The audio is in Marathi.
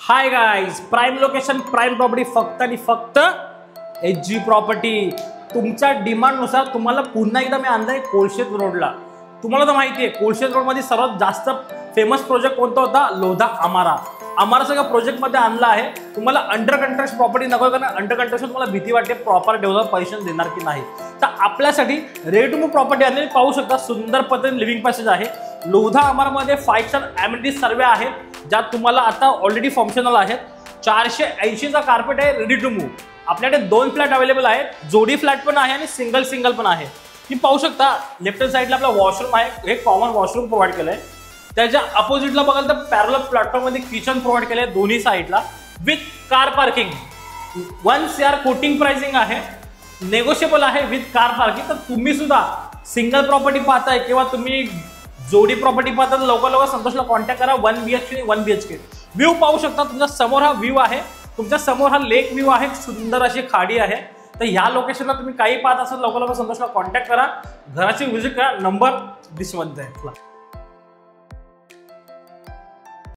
Hi guys, prime location, prime property, फक्त आणि फक्त HG प्रॉपर्टी. तुमच्या डिमांडनुसार तुम्हाला पुन्हा एकदा मी आणलंय कोळशेत रोडला. तुम्हाला तर माहिती आहे कोळशेत रोड मध्ये सर्वात जास्त फेमस प्रोजेक्ट कोणता होता? लोधा अमारा. अमारा सगळ्या प्रोजेक्ट मध्ये आणला आहे. तुम्हाला अंडर कंस्ट्रक्शन प्रॉपर्टी नको, कारण अंडर कंस्ट्रक्शन तुम्हाला भीती वाटते प्रॉपर डेव्हलप पैसे देणार की नाही. तर आपल्यासाठी रेडी टू मूव्ह प्रॉपर्टी आणलेली पाहू शकता. सुंदर पद्धतीने लिव्हिंग पॅसेज आहे. लोधा अमारा मध्ये 5 स्टार एमिनिटीज सर्वे आहेत, ज्यात तुम्हाला आता ऑलरेडी फंक्शनल आहेत. 480 चा कार्पेट आहे. Ready to move. आपल्याकडे 2 फ्लॅट अवेलेबल आहेत. जोडी फ्लॅट पण आहे आणि सिंगल पण आहे. तुम्ही पाहू शकता लेफ्ट हँड साइडला आपला वॉशरूम आहे. हे कॉमन वॉशरूम प्रोव्हाइड केलंय. त्याच्या अपोजिटला बघाल तर पॅरलल प्लॅटफॉर्म मध्ये किचन प्रोव्हाइड केलंय दोन्ही साइडला with car parking. 1 CR coating pricing आहे. नेगोशिएबल आहे विथ कार पार्किंग. तर तुम्ही सुद्धा सिंगल प्रॉपर्टी पाहताय किंवा तुम्ही जोडी प्रॉपर्टी पाहता तर लवकर संतोषला कॉन्टॅक्ट करा. 1 BHK 1 BHK व्ह्यू पाहू शकता. तुमच्या समोर हा व्ह्यू आहे. तुमच्या समोर हा लेक व्ह्यू आहे. सुंदर अशी खाडी आहे. तर ह्या लोकेशनला तुम्ही काही पाहत असाल लवकर संतोषला कॉन्टॅक्ट करा. घराची व्हिजिट करा. नंबर डिस्प्लेमध्ये आहे.